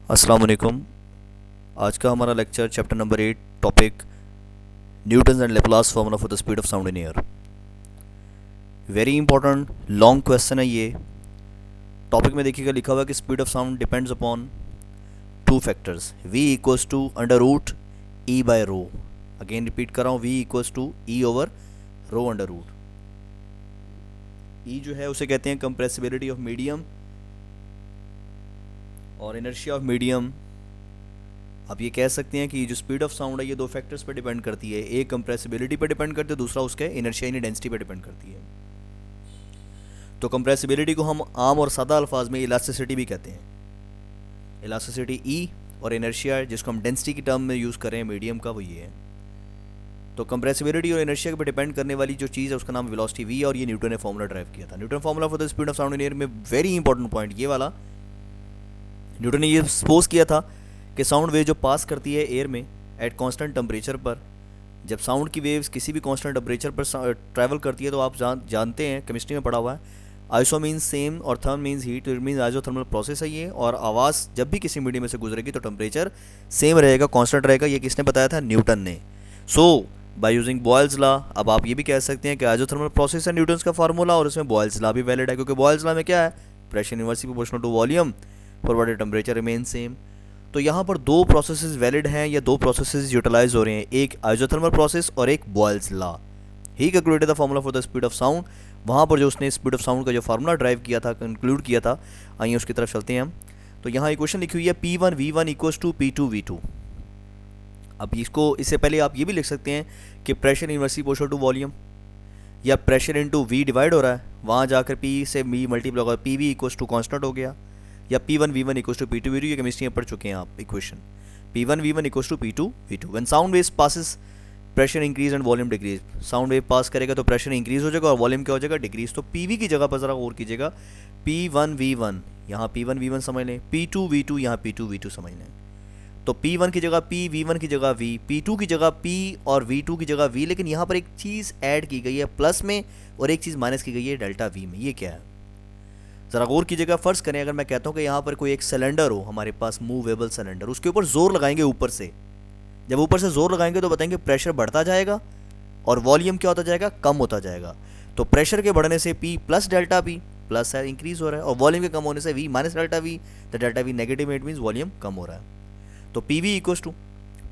अस्सलाम वालेकुम। आज का हमारा lecture chapter number 8, topic Newton and Laplace formula for the speed of sound in air. Very important long question है ये। टॉपिक में देखिएगा लिखा हुआ है कि speed of sound depends upon two factors, v equals to under root E by rho. Again repeat कर रहा हूँ, v equals to E over rho under root. E जो है उसे कहते हैं कंप्रेसिबिलिटी ऑफ मीडियम और इनर्शिया ऑफ मीडियम। आप ये कह सकते हैं कि जो स्पीड ऑफ साउंड है ये दो फैक्टर्स पे डिपेंड करती है, एक कंप्रेसिबिलिटी पे डिपेंड करती है, दूसरा उसके इनर्शिया यानी डेंसिटी पे डिपेंड करती है। तो कंप्रेसिबिलिटी को हम आम और सादा अल्फाज में इलास्टिसिटी भी कहते हैं। इलास्टिसिटी ई और इनर्शिया जिसको हम डेंसिटी की टर्म में यूज़ करें मीडियम का, वो ये है। तो कंप्रेसिबिलिटी और इनर्शिया पे डिपेंड करने वाली जो चीज़ है उसका नाम वेलोसिटी वी, और ये न्यूटन ने फॉर्मूला ड्राइव किया था। Newton formula for the speed of sound in air में वेरी इंपॉर्टेंट पॉइंट ये वाला, न्यूटन ने ये सपोज किया था कि साउंड वेव जो पास करती है एयर में एट कांस्टेंट टेम्परेचर पर, जब साउंड की वेव्स किसी भी कांस्टेंट टेम्परेचर पर ट्रैवल करती है तो आप जानते हैं, केमिस्ट्री में पढ़ा हुआ है, आइसो मीन्स सेम और थर्म मीन्स हीट, तो इट मीन्स आइसोथर्मल प्रोसेस है ये। और आवाज़ जब भी किसी मीडियम में से गुजरेगी तो टेम्परेचर सेम रहेगा, कांस्टेंट रहेगा। ये किसने बताया था? न्यूटन ने। सो बाय यूजिंग बॉयल्स लॉ, अब आप ये भी कह सकते हैं कि आइसोथर्मल प्रोसेस है न्यूटन का फार्मूला, और इसमें बॉयल्स लॉ भी वैलिड है, क्योंकि बॉयल्स लॉ में क्या है? Pressure inversely proportional to volume forward temperature remain same. तो यहाँ पर दो प्रोसेसेस वैलिड हैं या दो प्रोसेसेस यूटिलाइज हो रहे हैं, एक आइसोथर्मल प्रोसेस और एक Boyle's law. He calculated the formula for the speed of sound. वहाँ पर जो उसने स्पीड ऑफ साउंड का जो फार्मूला ड्राइव किया था, कंक्लूड किया था, आइए उसकी तरफ चलते हैं हम। तो यहाँ इक्वेशन लिखी हुई है P1V1 इक्वल्स टू P2V2। अब इससे पहले आप ये भी लिख सकते हैं कि pressure inversely proportional to volume, या प्रेशर इंटू V डिवाइड हो रहा है, वहाँ जाकर P से V मल्टीप्लाई होगा, PV इक्वल्स टू कॉन्स्टेंट हो गया, या P1V1 इक्वल्स टू P2V2। ये केमिस्ट्री में पढ़ चुके हैं आप equation. P1V1 equals to P2V2। When sound wave passes pressure increase and volume decrease. Sound wave pass करेगा तो प्रेशर इंक्रीज हो जाएगा और वॉल्यूम क्या हो जाएगा? डिक्रीज। तो PV की जगह पर जरा गौर कीजिएगा, P1V1 यहाँ P1V1 समझ लें, P2V2 यहाँ P2V2 समझ लें। तो P1 की जगह P, V1 की जगह V, P2 की जगह P और V2 की जगह V। लेकिन यहाँ पर एक चीज़ ऐड की गई है प्लस में और एक चीज़ माइनस की गई है डेल्टा V में। ये क्या है? ज़रा गौर कीजिएगा। फ़र्ज़ करें अगर मैं कहता हूँ कि यहाँ पर कोई एक सिलेंडर हो हमारे पास, मूवेबल सिलेंडर, उसके ऊपर ज़ोर लगाएंगे ऊपर से। जब ऊपर से ज़ोर लगाएंगे तो बताएंगे प्रेशर बढ़ता जाएगा और वॉल्यूम क्या होता जाएगा? कम होता जाएगा। तो प्रेशर के बढ़ने से P plus delta P plus है, इंक्रीज हो रहा है, और वॉल्यूम के कम होने से V माइनस डेल्टा V, तो डेल्टा V नेगेटिव में, इट मीन्स वॉल्यूम कम हो रहा है। तो PV equals to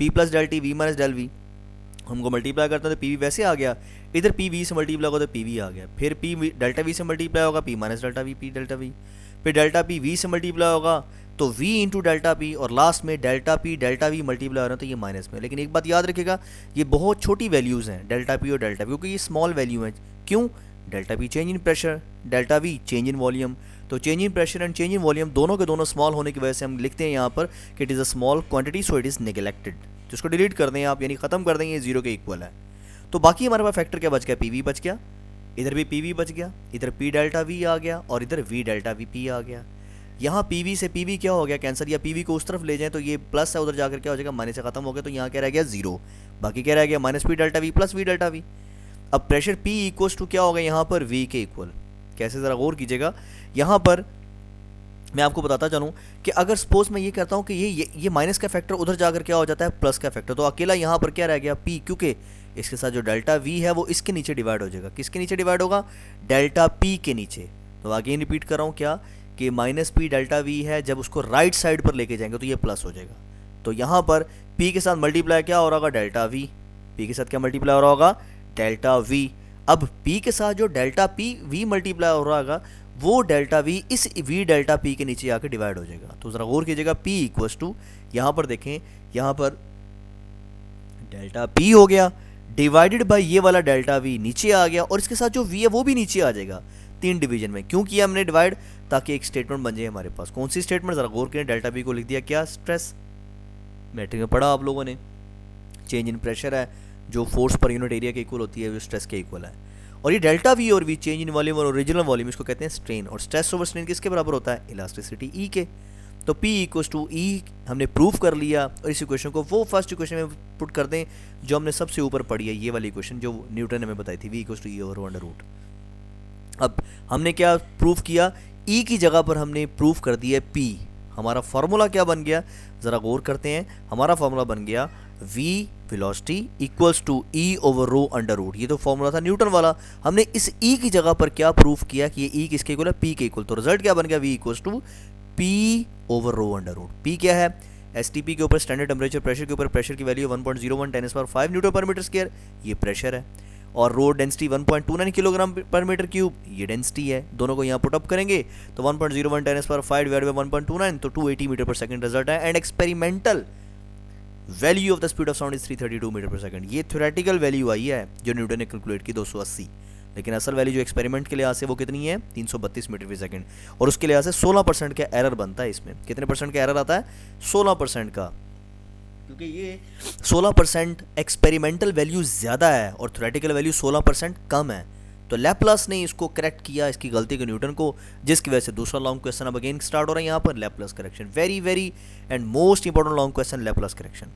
P plus del T, V minus del V। हमको मल्टीप्लाई करते हैं तो PV वैसे आ गया, इधर PV से मल्टीप्लाई होगा तो PV आ गया, फिर P डेल्टा V से मल्टीप्लाई होगा P minus delta V, P delta V, फिर डेल्टा P V से मल्टीप्लाई होगा तो V इंटू डेल्टा P, और लास्ट में delta P delta V multiply हो रहा है तो ये माइनस में। लेकिन एक बात याद रखिएगा, ये बहुत छोटी वैल्यूज़ हैं डेल्टा P और डेल्टा V, क्योंकि ये स्मॉल वैल्यू है। क्यों? Delta P change in pressure, delta V change in volume. तो change in pressure and change in volume दोनों के दोनों स्मॉल होने की वजह से हम लिखते हैं यहाँ पर कि it is a small quantity, so it is neglected. जिसको डिलीट कर दें आप, यानी ख़त्म कर देंगे, ये जीरो के इक्वल है। तो बाकी हमारे पास फैक्टर क्या बच गया? PV बच गया, इधर भी PV बच गया, इधर P डेल्टा V आ गया और इधर V डेल्टा V P आ गया। यहाँ PV से PV क्या हो गया? कैंसर। या PV को उस तरफ ले जाएं तो ये प्लस है, उधर जाकर क्या हो जाएगा? माइनस से खत्म हो गया, तो यहाँ क्या रह गया? जीरो। बाकी क्या रह गया? Minus P delta V plus V delta V। अब प्रेशर P इक्वल्स टू क्या होगा यहाँ पर? V के इक्वल। कैसे? ज़रा गौर कीजिएगा। यहाँ पर मैं आपको बताता चलूँ कि अगर सपोज मैं ये कहता हूँ कि ये माइनस का फैक्टर उधर जाकर क्या हो जाता है? प्लस का फैक्टर। तो अकेला यहाँ पर क्या रह गया? P, क्योंकि इसके साथ जो डेल्टा V है वो इसके नीचे डिवाइड हो जाएगा। किसके नीचे डिवाइड होगा? डेल्टा P के नीचे। तो अगेन रिपीट कर रहा हूँ क्या, कि माइनस P डेल्टा V है, जब उसको राइट साइड पर लेके जाएंगे तो ये प्लस हो जाएगा। तो यहाँ पर P के साथ मल्टीप्लाई क्या हो रहा होगा? Delta V। P के साथ क्या मल्टीप्लाई हो रहा होगा? Delta V। अब P के साथ जो डेल्टा P V मल्टीप्लाई हो रहा होगा वो डेल्टा V इस V डेल्टा P के नीचे आकर डिवाइड हो जाएगा। तो ज़रा गौर कीजिएगा, P इक्वल्स टू, यहाँ पर देखें, यहाँ पर डेल्टा P हो गया डिवाइडेड बाय ये वाला डेल्टा V नीचे आ गया, और इसके साथ जो V है वो भी नीचे आ जाएगा। तीन डिवीजन में क्यों किया हमने डिवाइड? ताकि एक स्टेटमेंट बन जाए हमारे पास। कौन सी स्टेटमेंट? ज़रा गौर करें। डेल्टा P को लिख दिया क्या? स्ट्रेस। मैट्रिक में पढ़ा आप लोगों ने, चेंज इन प्रेशर है जो फोर्स पर यूनिट एरिया के इक्वल होती है, वो स्ट्रेस के इक्वल है। और ये डेल्टा V और V चेंज इन वॉल्यूम और ओरिजिनल वॉल्यूम, इसको कहते हैं स्ट्रेन। और स्ट्रेस ओवर स्ट्रेन किसके बराबर होता है? इलास्टिसिटी E के। तो P इक्वल्स टू E हमने प्रूव कर लिया, और इस इक्वेशन को वो फर्स्ट इक्वेशन में पुट कर दें जो हमने सबसे ऊपर पढ़ी है, ये वाली इक्वेशन जो न्यूटन ने हमें बताई थी, V equals to E over rho under root. अब हमने क्या प्रूव किया? E की जगह पर हमने प्रूव कर दिया P। हमारा फॉर्मूला क्या बन गया, ज़रा गौर करते हैं। हमारा फॉर्मूला बन गया v velocity equals to e over rho under root. ये तो फॉर्मूला था न्यूटन वाला। हमने इस e की जगह पर क्या प्रूफ किया कि ये e किसके इक्वल है, p के इक्वल। तो रिजल्ट क्या बन गया, v equals to p over rho under root. p क्या है, एसटीपी के ऊपर स्टैंडर्ड टेम्परेचर, प्रेशर के ऊपर प्रेशर की वैल्यू 1.01 10⁵ न्यूटन पर मीटर स्क्वायर, ये प्रेशर है। और रो डेंसिटी 1.29 किलोग्राम पर मीटर क्यूब, ये डेंसिटी है। दोनों को यहाँ पुट अप करेंगे तो 1.01 10⁵ डिवाइड बाय 1.29 तो 280 मीटर पर सेकंड रिजल्ट है। And experimental value of the speed of sound is 332 metre per second. ये थ्योरेटिकल वैल्यू आई है जो न्यूटन ने कैलकुलेट की 280, लेकिन असल वैल्यू जो एक्सपेरिमेंट के लिहाज से वो कितनी है, 332 मीटर पर सेकंड। और उसके लिहाज से 16% का एरर बनता है इसमें। कितने परसेंट का एरर आता है, 16% का, क्योंकि ये 16% एक्सपेरिमेंटल वैल्यू ज़्यादा है और थ्योरेटिकल वैल्यू 16% कम है। तो लैपलास ने इसको करेक्ट किया, इसकी गलती को न्यूटन को, जिसकी वजह से दूसरा लॉन्ग क्वेश्चन अब अगेन स्टार्ट हो रहा है यहाँ पर, Laplace correction. Very very and most important long question, Laplace correction.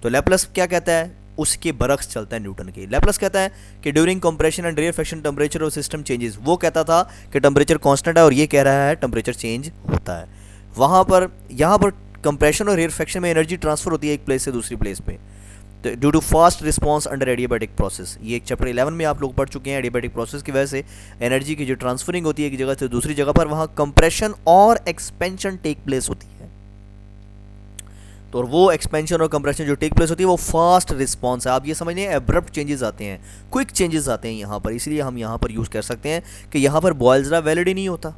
तो लैपलास क्या कहता है, उसके बरक्स चलता है न्यूटन के। लैपलास कहता है कि during compression and rarefaction temperature of system changes. वो कहता था कि टेम्परेचर कांस्टेंट है और ये कह रहा है टेम्परेचर चेंज होता है। वहाँ पर यहाँ पर कंप्रेशन और रेयरफेक्शन में एनर्जी ट्रांसफर होती है एक प्लेस से दूसरी प्लेस पे, तो due to fast response under adiabatic process. ये एक चैप्टर 11 में आप लोग पढ़ चुके हैं। एडियाबैटिक प्रोसेस की वजह से एनर्जी की जो ट्रांसफरिंग होती है एक जगह से दूसरी जगह पर, वहाँ कंप्रेशन और एक्सपेंशन टेक प्लेस होती है। तो वो एक्सपेंशन और कंप्रेशन जो टेक प्लेस होती है वो फास्ट रिस्पांस है। आप ये समझिए एब्रप्ट चेंजेस आते हैं, क्विक चेंजेस आते हैं यहाँ पर। इसलिए हम यहाँ पर यूज़ कर सकते हैं कि यहाँ पर बॉयल्स लॉ वैलिड ही नहीं होता।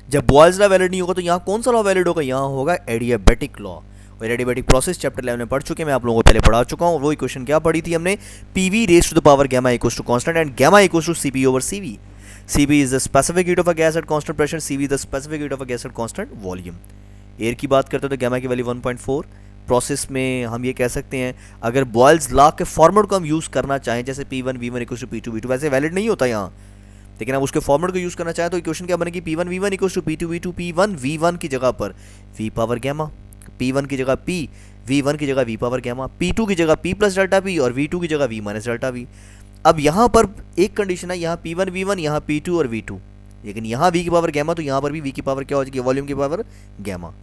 जब बॉयल्स लॉ वैलिड नहीं होगा तो यहाँ कौन सा लॉ वैलिड होगा, यहाँ होगा एडियाबैटिक लॉ। और एडियाबैटिक प्रोसेस चैप्टर 11 में पढ़ चुके हैं, मैं आप लोगों को पहले पढ़ा चुका हूँ। वो इक्वेशन क्या पढ़ी थी हमने, PV raise to the power gamma equals to constant and gamma equals to CP over CV. CV is the specific heat of a gas at constant pressure, CV is the specific heat of a gas at constant volume. Air की बात करते हो तो gamma की वैल्यू 1.4। Process में हम ये कह सकते हैं, अगर बॉयल्स लॉ के फॉर्मेट को हम यूज़ करना चाहें, जैसे P1 V1 equals to P2 V2, वैसे वैलिड नहीं होता यहाँ, लेकिन अब उसके फॉर्मेट को यूज़ करना चाहें तो इक्वेशन क्या बनेगी, P1 V1 equals to P2 V2। P1 V1 की जगह पर V पावर गैमा, P1 की जगह P, V1 की जगह V पावर गैमा, P2 की जगह P प्लस डेल्टा P और V2 की जगह V माइनस डेल्टा V। अब यहाँ पर एक कंडीशन है, यहाँ P1 V1, यहाँ P2 और V2, लेकिन यहाँ V की पावर गैमा, तो यहाँ पर भी V की पावर क्या हो जाएगी, वॉल्यूम की पावर गैमा।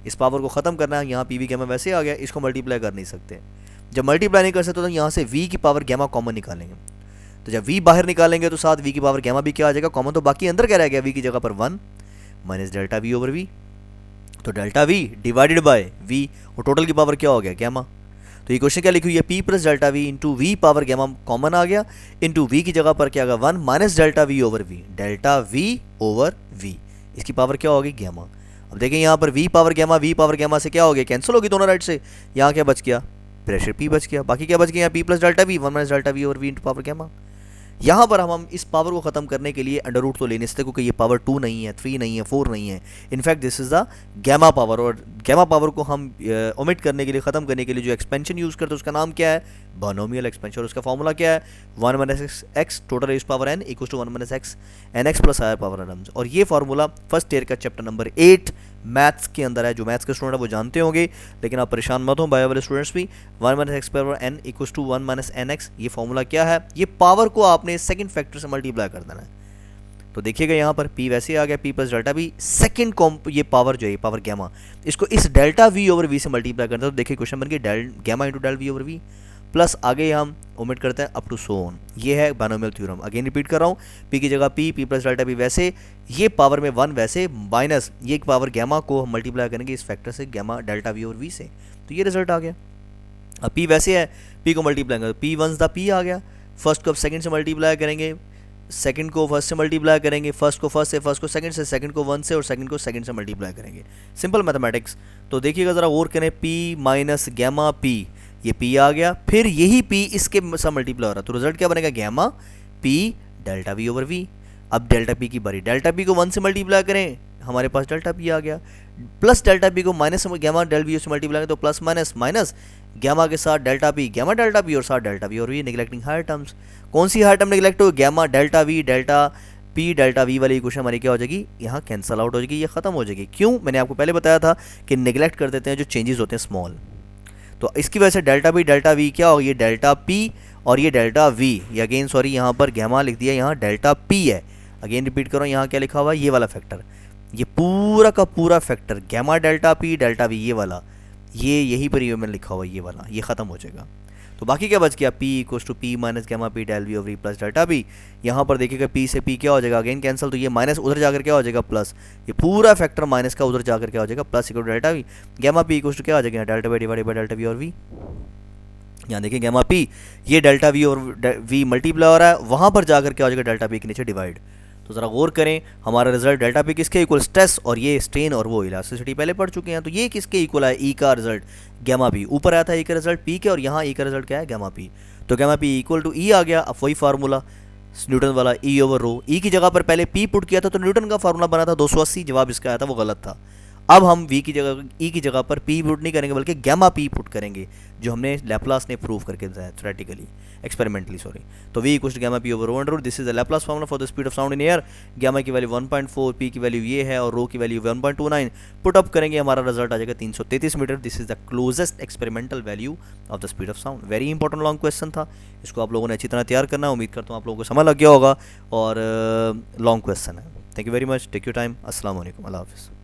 इस पावर को ख़त्म करना है, यहाँ PV गैमा वैसे आ गया, इसको मल्टीप्लाई कर नहीं सकते। जब मल्टीप्लाई नहीं कर सकते तो यहाँ से V की पावर गैमा कॉमन निकालेंगे। तो जब V बाहर निकालेंगे तो साथ V की पावर गैमा भी क्या आ जाएगा, कॉमन। तो बाकी अंदर क्या रह गया, V की जगह पर 1 minus delta V over V। तो delta V divided by V, और टोटल की पावर क्या हो गया, गैमा। तो इक्वेशन क्या लिखी हुई है, P plus delta V into V power gamma common आ गया, इंटू V की जगह पर क्या आ गया 1 minus delta V over V, delta V over V। इसकी पावर क्या होगी, गैमा। अब देखें यहाँ पर V पावर गैमा से क्या हो गया, कैंसिल होगी दोनों राइट से। यहाँ क्या बच गया, प्रेशर P बच गया। बाकी क्या बच गया, यहाँ P plus delta V 1 minus delta V over V into power gamma. यहाँ पर हम इस पावर को ख़त्म करने के लिए अंडर रूट तो ले नहीं सकते, क्योंकि ये पावर 2 नहीं है, 3 नहीं है, 4 नहीं है। In fact this is the gamma power. और गैमा पावर को हम ओमिट करने के लिए, ख़त्म करने के लिए जो एक्सपेंशन यूज़ करते हैं उसका नाम क्या है, बायनोमियल एक्सपेंशन। और उसका फॉर्मूला क्या है, 1 minus x total raise power n equals to 1 minus x n x plus higher power n. और ये फार्मूला फर्स्ट ईयर का चैप्टर नंबर 8 मैथ्स के अंदर है। जो मैथ्स के स्टूडेंट है वो जानते होंगे, लेकिन आप परेशान मत हो, बायो वाले स्टूडेंट्स भी। 1 minus x power n equals to 1 minus n x. ये फॉर्मूला क्या है, ये पावर को आपने सेकंड फैक्टर से मल्टीप्लाई कर देना है। तो देखिएगा यहाँ पर P वैसे आ गया, P plus delta V second कॉम्प, ये पावर जो है पावर गैमा, इसको इस डेल्टा V ओवर V से मल्टीप्लाई करते हैं। तो देखिए क्वेश्चन बन गया gamma into del V over V plus आगे हम ओमिट करते हैं अप टू सो ऑन। ये है बायनोमियल थ्योरम। अगेन रिपीट कर रहा हूँ, P की जगह P प्लस डेल्टा V वैसे, ये पावर में 1 वैसे, माइनस ये पावर गैमा को हम मल्टीप्लाई करेंगे इस फैक्टर से, गैमा डेल्टा V और V से। तो ये रिजल्ट आ गया। अब P वैसे है, P को मल्टीप्लाई करें, P वंस द P आ गया। फर्स्ट को अब सेकंड से मल्टीप्लाई करेंगे, सेकंड को फर्स्ट से मल्टीप्लाई करेंगे, फर्स्ट को फर्स्ट से, फर्स्ट को सेकंड से, सेकंड को 1 से और सेकंड को सेकंड से मल्टीप्लाई करेंगे। Simple mathematics. तो देखिएगा ज़रा और करें, P माइनस गैमा P, ये P आ गया, फिर यही P इसके साथ मल्टीप्लाई हो रहा है। तो रिजल्ट क्या बनेगा, gamma P delta V over V। अब डेल्टा P की बारी, डेल्टा P को 1 से मल्टीप्लाई करें, हमारे पास डेल्टा P आ गया, प्लस डेल्टा P को माइनस गैमा डेल V से मल्टीप्लाई करें तो प्लस माइनस, माइनस गैमा के साथ delta P, gamma delta P और साथ डेल्टा V और V। निगलेक्टिंग हायर टर्म्स, कौन सी हायर टर्म निगलेक्ट हो, gamma delta V, delta P delta V वाली इक्वेशन हमारी क्या हो जाएगी, यहाँ कैंसल आउट हो जाएगी, ये खत्म हो जाएगी। क्यों, मैंने आपको पहले बताया था कि निगलेक्ट कर देते हैं जो चेंजेस होते हैं स्मॉल। तो इसकी वजह से डेल्टा P डेल्टा V क्या होगी, ये डेल्टा P और ये डेल्टा V, ये अगेन सॉरी यहाँ पर गैमा लिख दिया, यहाँ डेल्टा P है। अगेन रिपीट करो, यहाँ क्या लिखा हुआ है, ये वाला फैक्टर। ये पूरा का पूरा factor gamma delta P delta V ये वाला, ये यहीं पर मैंने लिखा हुआ ये वाला, ये ख़त्म हो जाएगा। तो बाकी क्या बच गया, P equals to P minus gamma P del V over E plus delta P. यहाँ पर देखिएगा पी से पी क्या हो जाएगा, अगेन कैंसिल, तो ये माइनस उधर जाकर क्या हो जाएगा प्लस, ये पूरा फैक्टर माइनस का उधर जाकर क्या हो जाएगा plus equal to delta V. Gamma P equals to क्या हो जाएगा delta V divided by delta V और वी। यहाँ देखिए गैमा पी ये डेल्टा वी और वी मल्टीप्लाई हो रहा है, वहाँ पर जाकर क्या हो जाएगा डेल्टा पी के नीचे डिवाइड। तो ज़रा गौर करें, हमारा रिजल्ट डेल्टा पी किसके इक्वल, स्ट्रेस और ये स्ट्रेन और वो इलास्टिसिटी पहले पढ़ चुके हैं। तो ये किसके इक्वल है, ई का रिजल्ट गैमा पी, ऊपर आया था ई का रिजल्ट पी के और यहाँ ई का रिजल्ट क्या है गैमा पी। तो गैमा पी इक्वल टू ई आ गया। अब वही फार्मूला न्यूटन वाला ई ओवर रो, ई की जगह पर पहले पी पुट किया था तो न्यूटन का फार्मूला बना था 280, जवाब इसका आया था वो गलत था। अब हम वी की जगह ई की जगह पर पी पुट नहीं करेंगे बल्कि गैमा पी पुट करेंगे, जो हमने लैपलास ने प्रूव करके बताया थ्योरेटिकली, एक्सपेरिमेंटली सॉरी। तो V equals to gamma P over rho, this is the Laplace formula for the speed of sound in air. Gamma की वैल्यू 1.4, पी की वैल्यू ये है और रो की वैल्यू 1.29। पुट अप करेंगे हमारा रिजल्ट आ जाएगा 333 metre. This is the closest experimental value of the speed of sound. Very important long question था, इसको आप लोगों ने अच्छी तरह तैयार करना है। उम्मीद करता हूँ आप लोगों को समझ लग गया होगा और लॉन्ग क्वेश्चन है। Thank you very much, take your time, अस्सलाम वालेकुम, अल्लाह हाफिज़।